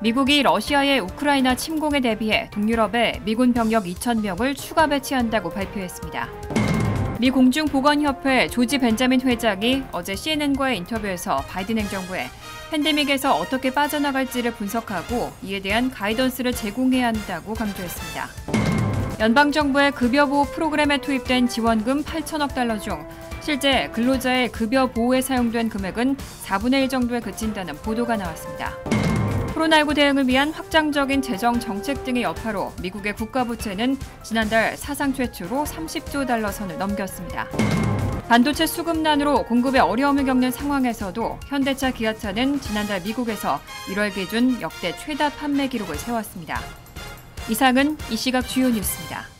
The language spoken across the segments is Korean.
미국이 러시아의 우크라이나 침공에 대비해 동유럽에 미군 병력 2,000명을 추가 배치한다고 발표했습니다. 미 공중보건협회 조지 벤자민 회장이 어제 CNN과의 인터뷰에서 바이든 행정부에 팬데믹에서 어떻게 빠져나갈지를 분석하고 이에 대한 가이던스를 제공해야 한다고 강조했습니다. 연방정부의 급여보호 프로그램에 투입된 지원금 8천억 달러 중 실제 근로자의 급여 보호에 사용된 금액은 4분의 1 정도에 그친다는 보도가 나왔습니다. 코로나19 대응을 위한 확장적인 재정 정책 등의 여파로 미국의 국가부채는 지난달 사상 최초로 30조 달러 선을 넘겼습니다. 반도체 수급난으로 공급에 어려움을 겪는 상황에서도 현대차, 기아차는 지난달 미국에서 1월 기준 역대 최다 판매 기록을 세웠습니다. 이상은 이 시각 주요 뉴스입니다.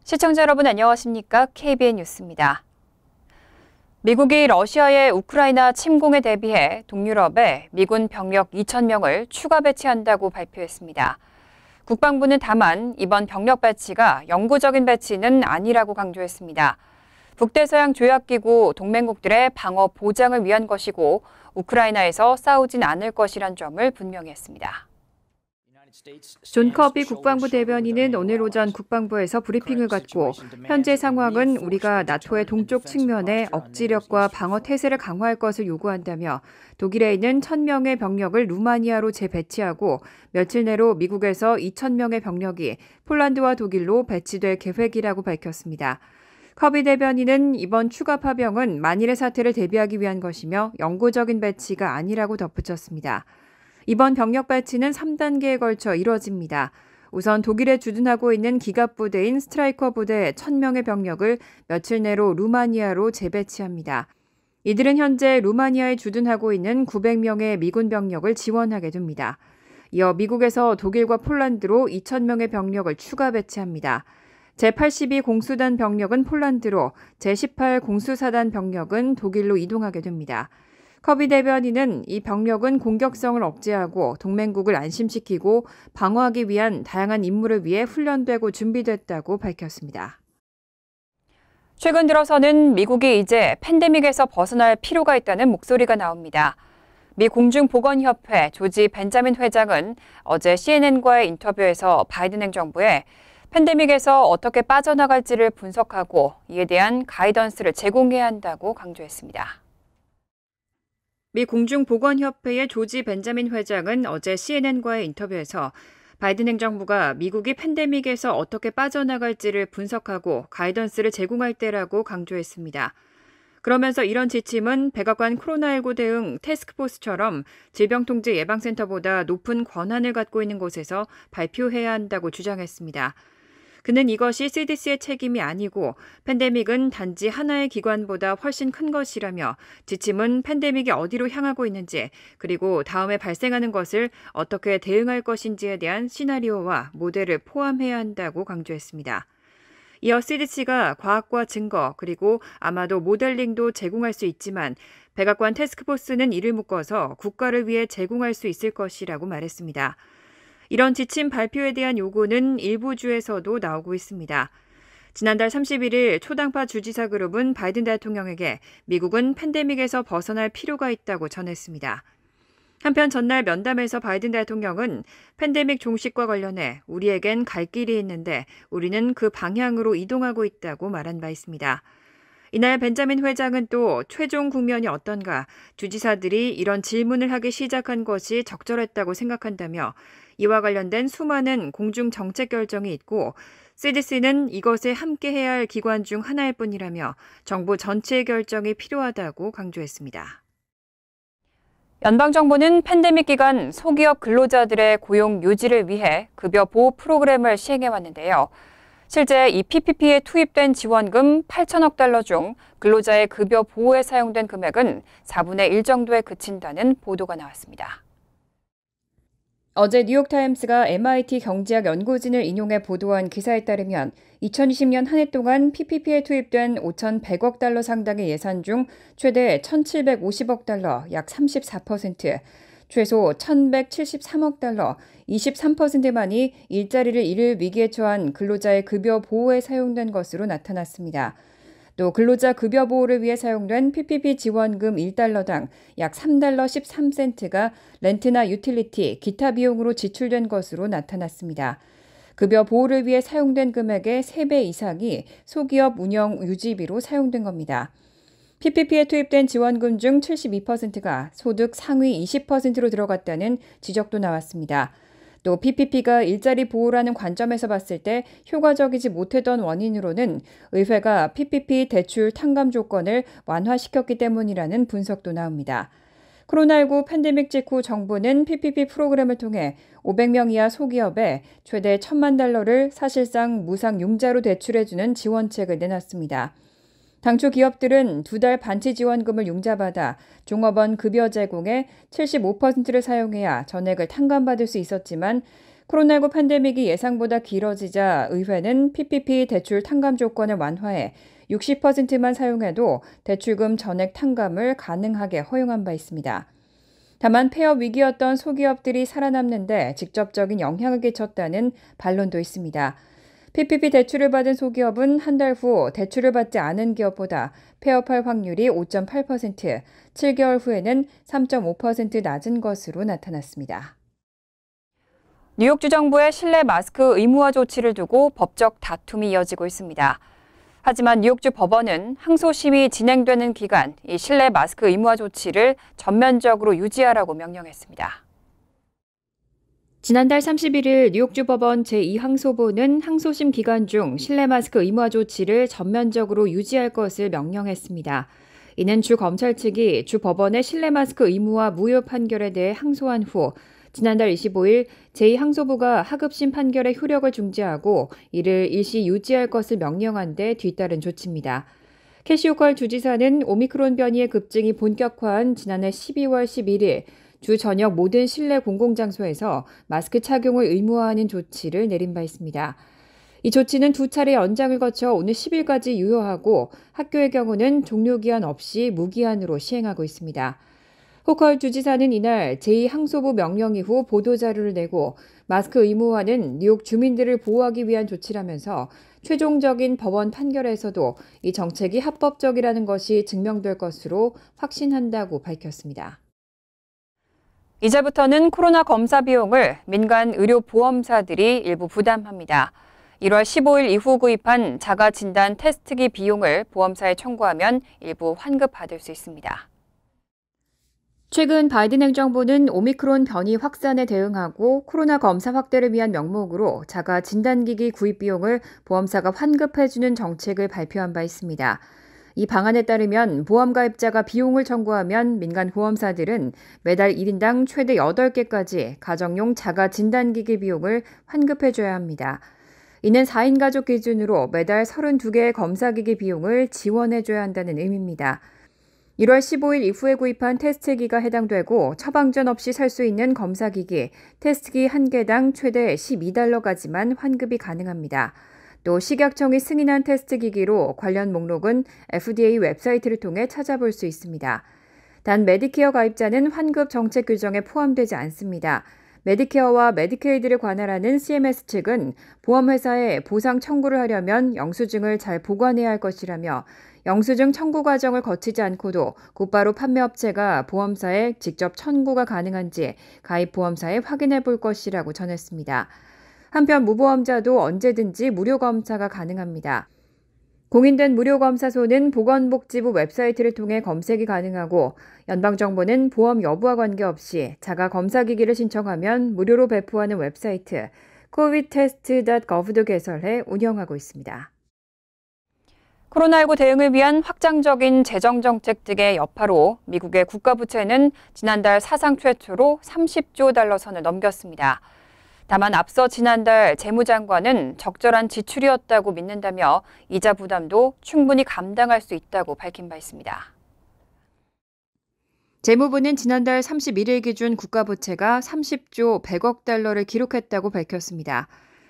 시청자 여러분 안녕하십니까? KBN 뉴스입니다. 미국이 러시아의 우크라이나 침공에 대비해 동유럽에 미군 병력 2,000명을 추가 배치한다고 발표했습니다. 국방부는 다만 이번 병력 배치가 영구적인 배치는 아니라고 강조했습니다. 북대서양 조약기구 동맹국들의 방어 보장을 위한 것이고 우크라이나에서 싸우진 않을 것이란 점을 분명히 했습니다. 존 커비 국방부 대변인은 오늘 오전 국방부에서 브리핑을 갖고 현재 상황은 우리가 나토의 동쪽 측면에 억지력과 방어 태세를 강화할 것을 요구한다며 독일에 있는 1,000명의 병력을 루마니아로 재배치하고 며칠 내로 미국에서 2,000명의 병력이 폴란드와 독일로 배치될 계획이라고 밝혔습니다. 커비 대변인은 이번 추가 파병은 만일의 사태를 대비하기 위한 것이며 영구적인 배치가 아니라고 덧붙였습니다. 이번 병력 배치는 3단계에 걸쳐 이뤄집니다. 우선 독일에 주둔하고 있는 기갑 부대인 스트라이커 부대 1,000명의 병력을 며칠 내로 루마니아로 재배치합니다. 이들은 현재 루마니아에 주둔하고 있는 900명의 미군 병력을 지원하게 됩니다. 이어 미국에서 독일과 폴란드로 2,000명의 병력을 추가 배치합니다. 제82 공수단 병력은 폴란드로, 제18 공수사단 병력은 독일로 이동하게 됩니다. 커비 대변인은 이 병력은 공격성을 억제하고 동맹국을 안심시키고 방어하기 위한 다양한 임무를 위해 훈련되고 준비됐다고 밝혔습니다. 최근 들어서는 미국이 이제 팬데믹에서 벗어날 필요가 있다는 목소리가 나옵니다. 미 공중보건협회 조지 벤자민 회장은 어제 CNN과의 인터뷰에서 바이든 행정부에 팬데믹에서 어떻게 빠져나갈지를 분석하고 이에 대한 가이던스를 제공해야 한다고 강조했습니다. 미 공중보건협회의 조지 벤자민 회장은 어제 CNN과의 인터뷰에서 바이든 행정부가 미국이 팬데믹에서 어떻게 빠져나갈지를 분석하고 가이던스를 제공할 때라고 강조했습니다. 그러면서 이런 지침은 백악관 코로나19 대응 태스크포스처럼 질병통제예방센터보다 높은 권한을 갖고 있는 곳에서 발표해야 한다고 주장했습니다. 그는 이것이 CDC의 책임이 아니고 팬데믹은 단지 하나의 기관보다 훨씬 큰 것이라며 지침은 팬데믹이 어디로 향하고 있는지 그리고 다음에 발생하는 것을 어떻게 대응할 것인지에 대한 시나리오와 모델을 포함해야 한다고 강조했습니다. 이어 CDC가 과학과 증거 그리고 아마도 모델링도 제공할 수 있지만 백악관 태스크포스는 이를 묶어서 국가를 위해 제공할 수 있을 것이라고 말했습니다. 이런 지침 발표에 대한 요구는 일부 주에서도 나오고 있습니다. 지난달 31일 초당파 주지사 그룹은 바이든 대통령에게 미국은 팬데믹에서 벗어날 필요가 있다고 전했습니다. 한편 전날 면담에서 바이든 대통령은 팬데믹 종식과 관련해 우리에겐 갈 길이 있는데 우리는 그 방향으로 이동하고 있다고 말한 바 있습니다. 이날 벤자민 회장은 또 최종 국면이 어떤가 주지사들이 이런 질문을 하기 시작한 것이 적절했다고 생각한다며 이와 관련된 수많은 공중 정책 결정이 있고 CDC는 이것에 함께해야 할 기관 중 하나일 뿐이라며 정부 전체의 결정이 필요하다고 강조했습니다. 연방정부는 팬데믹 기간 소기업 근로자들의 고용 유지를 위해 급여 보호 프로그램을 시행해왔는데요. 실제 이 PPP에 투입된 지원금 8천억 달러 중 근로자의 급여 보호에 사용된 금액은 4분의 1 정도에 그친다는 보도가 나왔습니다. 어제 뉴욕타임스가 MIT 경제학 연구진을 인용해 보도한 기사에 따르면 2020년 한 해 동안 PPP에 투입된 5,100억 달러 상당의 예산 중 최대 1,750억 달러, 약 34%, 최소 1,173억 달러, 23%만이 일자리를 잃을 위기에 처한 근로자의 급여 보호에 사용된 것으로 나타났습니다. 또 근로자 급여 보호를 위해 사용된 PPP 지원금 1달러당 약 3달러 13센트가 렌트나 유틸리티, 기타 비용으로 지출된 것으로 나타났습니다. 급여 보호를 위해 사용된 금액의 3배 이상이 소기업 운영 유지비로 사용된 겁니다. PPP에 투입된 지원금 중 72%가 소득 상위 20%로 들어갔다는 지적도 나왔습니다. 또 PPP가 일자리 보호라는 관점에서 봤을 때 효과적이지 못했던 원인으로는 의회가 PPP 대출 탕감 조건을 완화시켰기 때문이라는 분석도 나옵니다. 코로나19 팬데믹 직후 정부는 PPP 프로그램을 통해 500명 이하 소기업에 최대 1,000만 달러를 사실상 무상 융자로 대출해주는 지원책을 내놨습니다. 당초 기업들은 2달 반치 지원금을 융자받아 종업원 급여 제공의 75%를 사용해야 전액을 탕감받을 수 있었지만 코로나19 팬데믹이 예상보다 길어지자 의회는 PPP 대출 탕감 조건을 완화해 60%만 사용해도 대출금 전액 탕감을 가능하게 허용한 바 있습니다. 다만 폐업 위기였던 소기업들이 살아남는데 직접적인 영향을 끼쳤다는 반론도 있습니다. PPP 대출을 받은 소기업은 한 달 후 대출을 받지 않은 기업보다 폐업할 확률이 5.8%, 7개월 후에는 3.5% 낮은 것으로 나타났습니다. 뉴욕주 정부의 실내 마스크 의무화 조치를 두고 법적 다툼이 이어지고 있습니다. 하지만 뉴욕주 법원은 항소심이 진행되는 기간 이 실내 마스크 의무화 조치를 전면적으로 유지하라고 명령했습니다. 지난달 31일 뉴욕주 법원 제2항소부는 항소심 기간 중 실내 마스크 의무화 조치를 전면적으로 유지할 것을 명령했습니다. 이는 주 검찰 측이 주 법원의 실내 마스크 의무화 무효 판결에 대해 항소한 후 지난달 25일 제2항소부가 하급심 판결의 효력을 중지하고 이를 일시 유지할 것을 명령한 데 뒤따른 조치입니다. 캐시 호컬 주지사는 오미크론 변이의 급증이 본격화한 지난해 12월 11일 주 저녁 모든 실내 공공장소에서 마스크 착용을 의무화하는 조치를 내린 바 있습니다. 이 조치는 2차례 연장을 거쳐 오늘 10일까지 유효하고 학교의 경우는 종료기한 없이 무기한으로 시행하고 있습니다. 호컬 주지사는 이날 제2항소부 명령 이후 보도자료를 내고 마스크 의무화는 뉴욕 주민들을 보호하기 위한 조치라면서 최종적인 법원 판결에서도 이 정책이 합법적이라는 것이 증명될 것으로 확신한다고 밝혔습니다. 이제부터는 코로나 검사 비용을 민간 의료보험사들이 일부 부담합니다. 1월 15일 이후 구입한 자가진단 테스트기 비용을 보험사에 청구하면 일부 환급받을 수 있습니다. 최근 바이든 행정부는 오미크론 변이 확산에 대응하고 코로나 검사 확대를 위한 명목으로 자가진단기기 구입 비용을 보험사가 환급해주는 정책을 발표한 바 있습니다. 이 방안에 따르면 보험 가입자가 비용을 청구하면 민간 보험사들은 매달 1인당 최대 8개까지 가정용 자가 진단기기 비용을 환급해줘야 합니다. 이는 4인 가족 기준으로 매달 32개의 검사기기 비용을 지원해줘야 한다는 의미입니다. 1월 15일 이후에 구입한 테스트기가 해당되고 처방전 없이 살 수 있는 검사기기, 테스트기 1개당 최대 12달러까지만 환급이 가능합니다. 또 식약청이 승인한 테스트 기기로 관련 목록은 FDA 웹사이트를 통해 찾아볼 수 있습니다. 단 메디케어 가입자는 환급 정책 규정에 포함되지 않습니다. 메디케어와 메디케이드를 관할하는 CMS 측은 보험회사에 보상 청구를 하려면 영수증을 잘 보관해야 할 것이라며 영수증 청구 과정을 거치지 않고도 곧바로 판매업체가 보험사에 직접 청구가 가능한지 가입 보험사에 확인해 볼 것이라고 전했습니다. 한편 무보험자도 언제든지 무료 검사가 가능합니다. 공인된 무료검사소는 보건복지부 웹사이트를 통해 검색이 가능하고 연방정부는 보험 여부와 관계없이 자가 검사기기를 신청하면 무료로 배포하는 웹사이트 covidtest.gov도 개설해 운영하고 있습니다. 코로나19 대응을 위한 확장적인 재정정책 등의 여파로 미국의 국가부채는 지난달 사상 최초로 30조 달러 선을 넘겼습니다. 다만 앞서 지난달 재무장관은 적절한 지출이었다고 믿는다며 이자 부담도 충분히 감당할 수 있다고 밝힌 바 있습니다. 재무부는 지난달 31일 기준 국가부채가 30조 100억 달러를 기록했다고 밝혔습니다.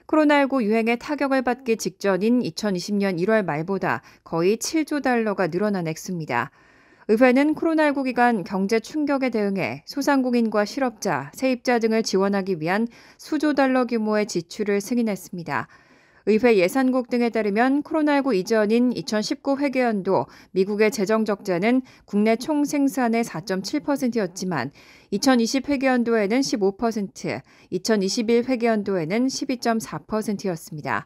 코로나19 유행에 타격을 받기 직전인 2020년 1월 말보다 거의 7조 달러가 늘어난 액수입니다. 의회는 코로나19 기간 경제 충격에 대응해 소상공인과 실업자, 세입자 등을 지원하기 위한 수조 달러 규모의 지출을 승인했습니다. 의회 예산국 등에 따르면 코로나19 이전인 2019 회계연도 미국의 재정 적자는 국내 총 생산의 4.7%였지만 2020 회계연도에는 15%, 2021 회계연도에는 12.4%였습니다.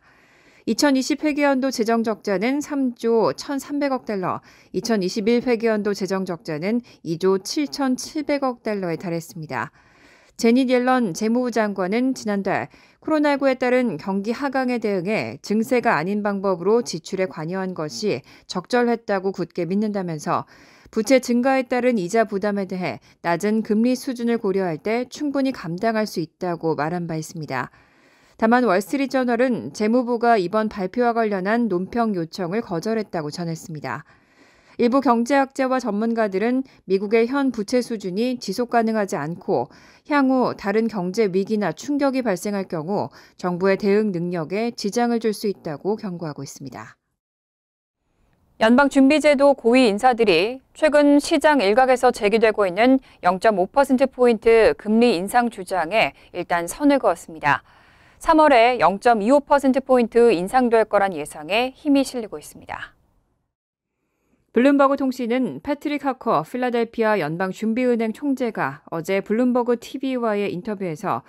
2020 회계연도 재정 적자는 3조 1,300억 달러, 2021 회계연도 재정 적자는 2조 7,700억 달러에 달했습니다. 제닛 옐런 재무부 장관은 지난달 코로나19에 따른 경기 하강에 대응해 증세가 아닌 방법으로 지출에 관여한 것이 적절했다고 굳게 믿는다면서 부채 증가에 따른 이자 부담에 대해 낮은 금리 수준을 고려할 때 충분히 감당할 수 있다고 말한 바 있습니다. 다만 월스트리트저널은 재무부가 이번 발표와 관련한 논평 요청을 거절했다고 전했습니다. 일부 경제학자와 전문가들은 미국의 현 부채 수준이 지속 가능하지 않고 향후 다른 경제 위기나 충격이 발생할 경우 정부의 대응 능력에 지장을 줄 수 있다고 경고하고 있습니다. 연방준비제도 고위 인사들이 최근 시장 일각에서 제기되고 있는 0.5%포인트 금리 인상 주장에 일단 선을 그었습니다. 3월에 0.25%포인트 인상될 거란 예상에 힘이 실리고 있습니다. 블룸버그 통신은 패트릭 하커 필라델피아 연방준비은행 총재가 어제 블룸버그 TV와의 인터뷰에서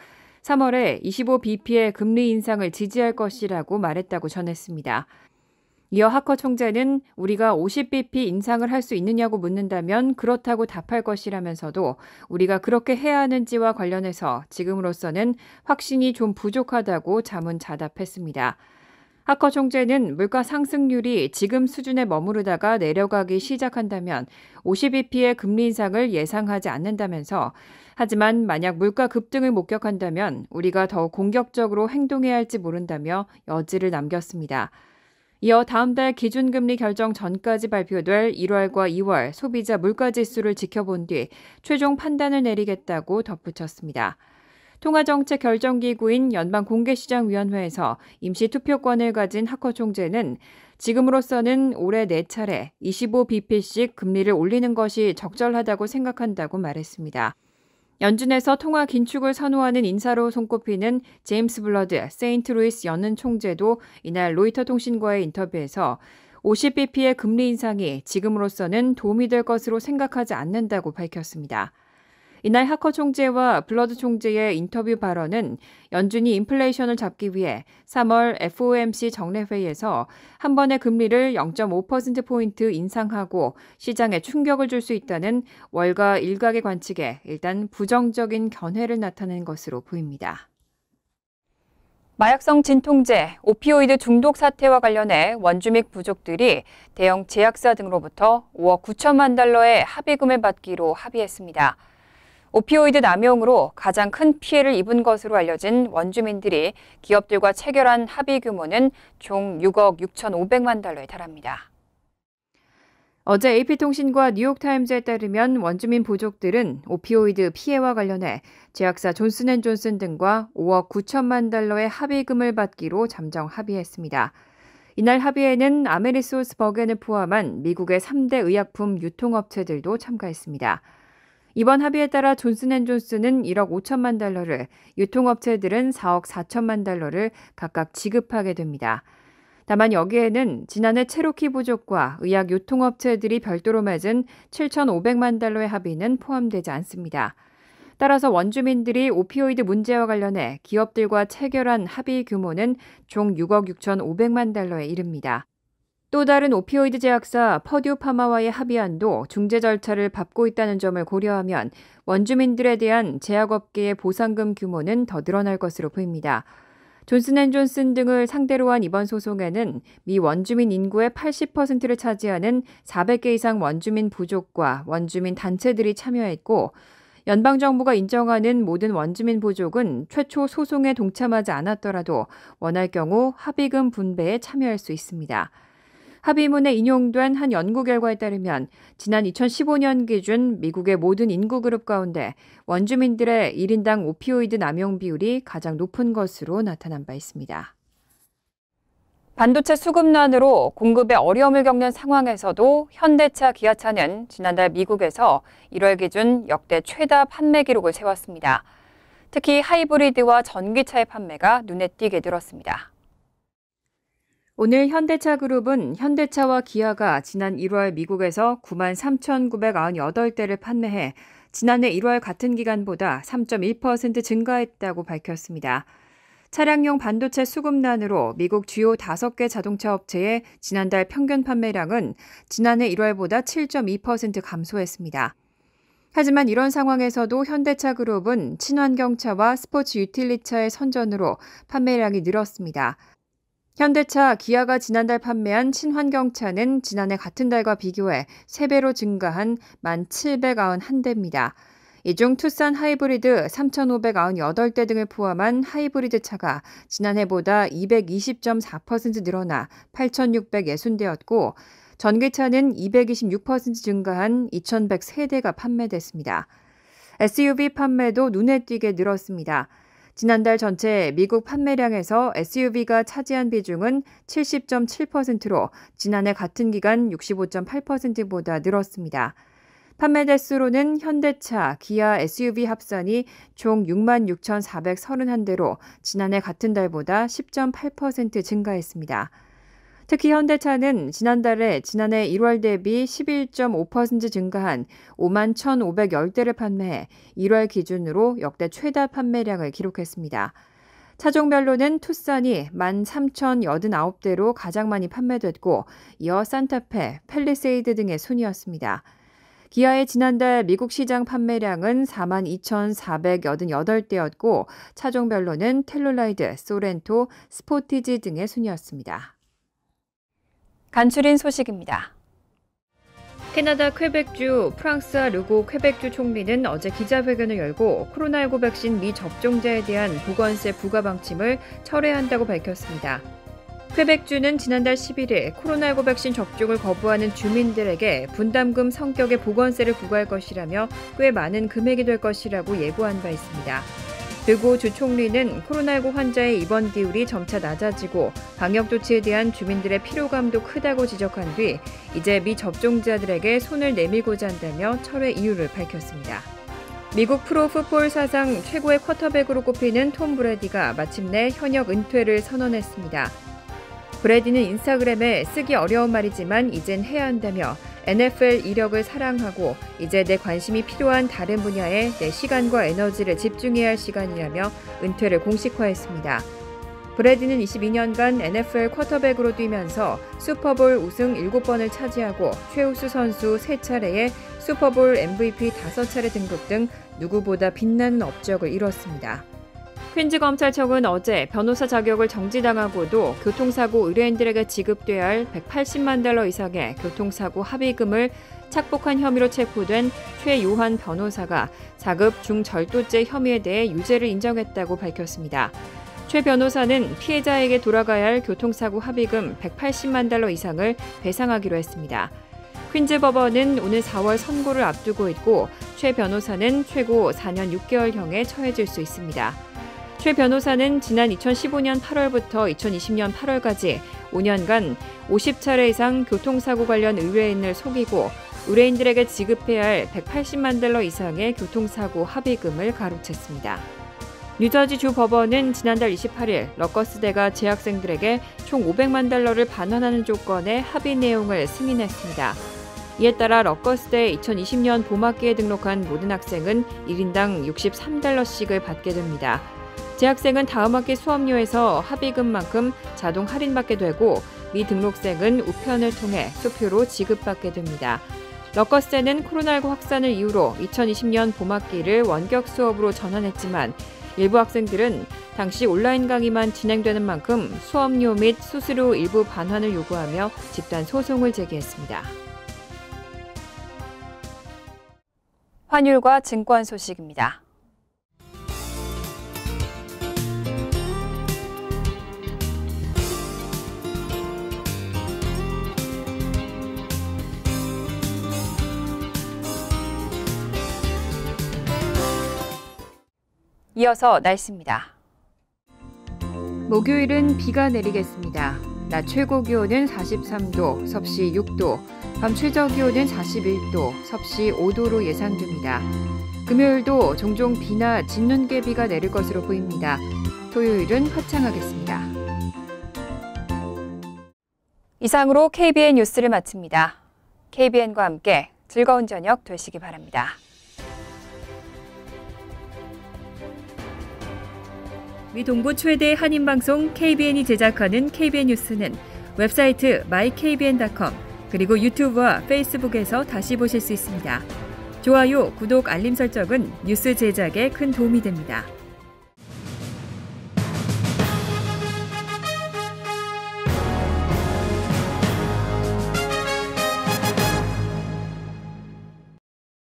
3월에 25bp의 금리 인상을 지지할 것이라고 말했다고 전했습니다. 이어 하커 총재는 우리가 50bp 인상을 할 수 있느냐고 묻는다면 그렇다고 답할 것이라면서도 우리가 그렇게 해야 하는지와 관련해서 지금으로서는 확신이 좀 부족하다고 자문자답했습니다. 하커 총재는 물가 상승률이 지금 수준에 머무르다가 내려가기 시작한다면 50bp의 금리 인상을 예상하지 않는다면서 하지만 만약 물가 급등을 목격한다면 우리가 더 공격적으로 행동해야 할지 모른다며 여지를 남겼습니다. 이어 다음 달 기준금리 결정 전까지 발표될 1월과 2월 소비자 물가지수를 지켜본 뒤 최종 판단을 내리겠다고 덧붙였습니다. 통화정책결정기구인 연방공개시장위원회에서 임시 투표권을 가진 하커 총재는 지금으로서는 올해 4차례 25bp씩 금리를 올리는 것이 적절하다고 생각한다고 말했습니다. 연준에서 통화 긴축을 선호하는 인사로 손꼽히는 제임스 블러드 세인트루이스 연은 총재도 이날 로이터 통신과의 인터뷰에서 50bp의 금리 인상이 지금으로서는 도움이 될 것으로 생각하지 않는다고 밝혔습니다. 이날 하커 총재와 블러드 총재의 인터뷰 발언은 연준이 인플레이션을 잡기 위해 3월 FOMC 정례회의에서 한 번의 금리를 0.5%포인트 인상하고 시장에 충격을 줄 수 있다는 월가 일각의 관측에 일단 부정적인 견해를 나타낸 것으로 보입니다. 마약성 진통제, 오피오이드 중독 사태와 관련해 원주민 부족들이 대형 제약사 등으로부터 5억 9천만 달러의 합의금을 받기로 합의했습니다. 오피오이드 남용으로 가장 큰 피해를 입은 것으로 알려진 원주민들이 기업들과 체결한 합의 규모는 총 6억 6,500만 달러에 달합니다. 어제 AP통신과 뉴욕타임즈에 따르면 원주민 부족들은 오피오이드 피해와 관련해 제약사 존슨앤존슨 등과 5억 9천만 달러의 합의금을 받기로 잠정 합의했습니다. 이날 합의에는 아메리소스버겐을 포함한 미국의 3대 의약품 유통업체들도 참가했습니다. 이번 합의에 따라 존슨앤존슨은 1억 5천만 달러를, 유통업체들은 4억 4천만 달러를 각각 지급하게 됩니다. 다만 여기에는 지난해 체로키 부족과 의약 유통업체들이 별도로 맺은 7,500만 달러의 합의는 포함되지 않습니다. 따라서 원주민들이 오피오이드 문제와 관련해 기업들과 체결한 합의 규모는 총 6억 6,500만 달러에 이릅니다. 또 다른 오피오이드 제약사 퍼듀 파마와의 합의안도 중재 절차를 밟고 있다는 점을 고려하면 원주민들에 대한 제약업계의 보상금 규모는 더 늘어날 것으로 보입니다. 존슨앤존슨 등을 상대로 한 이번 소송에는 미 원주민 인구의 80%를 차지하는 400개 이상 원주민 부족과 원주민 단체들이 참여했고 연방정부가 인정하는 모든 원주민 부족은 최초 소송에 동참하지 않았더라도 원할 경우 합의금 분배에 참여할 수 있습니다. 합의문에 인용된 한 연구 결과에 따르면 지난 2015년 기준 미국의 모든 인구 그룹 가운데 원주민들의 1인당 오피오이드 남용 비율이 가장 높은 것으로 나타난 바 있습니다. 반도체 수급난으로 공급에 어려움을 겪는 상황에서도 현대차, 기아차는 지난달 미국에서 1월 기준 역대 최다 판매 기록을 세웠습니다. 특히 하이브리드와 전기차의 판매가 눈에 띄게 늘었습니다. 오늘 현대차 그룹은 현대차와 기아가 지난 1월 미국에서 93,998대를 판매해 지난해 1월 같은 기간보다 3.1% 증가했다고 밝혔습니다. 차량용 반도체 수급난으로 미국 주요 5개 자동차 업체의 지난달 평균 판매량은 지난해 1월보다 7.2% 감소했습니다. 하지만 이런 상황에서도 현대차 그룹은 친환경차와 스포츠 유틸리차의 선전으로 판매량이 늘었습니다. 현대차, 기아가 지난달 판매한 친환경차는 지난해 같은 달과 비교해 3배로 증가한 1,791대입니다. 이 중 투싼 하이브리드 3,598대 등을 포함한 하이브리드 차가 지난해보다 220.4% 늘어나 8,660대였고 전기차는 226% 증가한 2,103대가 판매됐습니다. SUV 판매도 눈에 띄게 늘었습니다. 지난달 전체 미국 판매량에서 SUV가 차지한 비중은 70.7%로 지난해 같은 기간 65.8%보다 늘었습니다. 판매 대수로는 현대차, 기아 SUV 합산이 총 66,431대로 지난해 같은 달보다 10.8% 증가했습니다. 특히 현대차는 지난달에 지난해 1월 대비 11.5% 증가한 51,510대를 판매해 1월 기준으로 역대 최다 판매량을 기록했습니다. 차종별로는 투싼이 13,089대로 가장 많이 판매됐고 이어 산타페, 팰리세이드 등의 순이었습니다. 기아의 지난달 미국 시장 판매량은 42,488대였고 차종별로는 텔룰라이드, 소렌토, 스포티지 등의 순이었습니다. 간추린 소식입니다. 캐나다 퀘벡주 프랑스와 르고 퀘벡주 총리는 어제 기자회견을 열고 코로나19 백신 미접종자에 대한 보건세 부과 방침을 철회한다고 밝혔습니다. 퀘벡주는 지난달 11일 코로나19 백신 접종을 거부하는 주민들에게 분담금 성격의 보건세를 부과할 것이라며 꽤 많은 금액이 될 것이라고 예고한 바 있습니다. 그리고 주 총리는 코로나19 환자의 입원 기율이 점차 낮아지고 방역 조치에 대한 주민들의 피로감도 크다고 지적한 뒤 이제 미접종자들에게 손을 내밀고자 한다며 철회 이유를 밝혔습니다. 미국 프로풋볼 사상 최고의 쿼터백으로 꼽히는 톰 브래디가 마침내 현역 은퇴를 선언했습니다. 브래디는 인스타그램에 쓰기 어려운 말이지만 이젠 해야 한다며 NFL 이력을 사랑하고 이제 내 관심이 필요한 다른 분야에 내 시간과 에너지를 집중해야 할 시간이라며 은퇴를 공식화했습니다. 브래디는 22년간 NFL 쿼터백으로 뛰면서 슈퍼볼 우승 7번을 차지하고 최우수 선수 3차례에 슈퍼볼 MVP 5차례 등극 등 누구보다 빛나는 업적을 이뤘습니다. 퀸즈 검찰청은 어제 변호사 자격을 정지당하고도 교통사고 의뢰인들에게 지급돼야 할 180만 달러 이상의 교통사고 합의금을 착복한 혐의로 체포된 최요한 변호사가 4급 중절도죄 혐의에 대해 유죄를 인정했다고 밝혔습니다. 최 변호사는 피해자에게 돌아가야 할 교통사고 합의금 180만 달러 이상을 배상하기로 했습니다. 퀸즈 법원은 오늘 4월 선고를 앞두고 있고 최 변호사는 최고 4년 6개월형에 처해질 수 있습니다. 최 변호사는 지난 2015년 8월부터 2020년 8월까지 5년간 50차례 이상 교통사고 관련 의뢰인을 속이고 의뢰인들에게 지급해야 할 180만 달러 이상의 교통사고 합의금을 가로챘습니다. 뉴저지 주 법원은 지난달 28일 러커스대가 재학생들에게 총 500만 달러를 반환하는 조건의 합의 내용을 승인했습니다. 이에 따라 러커스대에 2020년 봄학기에 등록한 모든 학생은 1인당 63달러씩을 받게 됩니다. 재학생은 다음 학기 수업료에서 합의금만큼 자동 할인받게 되고 미등록생은 우편을 통해 수표로 지급받게 됩니다. 러커스대는 코로나19 확산을 이유로 2020년 봄학기를 원격 수업으로 전환했지만 일부 학생들은 당시 온라인 강의만 진행되는 만큼 수업료 및 수수료 일부 반환을 요구하며 집단 소송을 제기했습니다. 환율과 증권 소식입니다. 이어서 날씨입니다. 목요일은 비가 내리겠습니다. 낮 최고 기온은 43도, 섭씨 6도, 밤 최저 기온은 41도, 섭씨 5도로 예상됩니다. 금요일도 종종 비나 진눈깨비가 내릴 것으로 보입니다. 토요일은 화창하겠습니다. 이상으로 KBN 뉴스를 마칩니다. KBN과 함께 즐거운 저녁 되시기 바랍니다. 미 동부 최대 한인방송 KBN이 제작하는 KBN 뉴스는 웹사이트 mykbn.com 그리고 유튜브와 페이스북에서 다시 보실 수 있습니다. 좋아요, 구독, 알림 설정은 뉴스 제작에 큰 도움이 됩니다.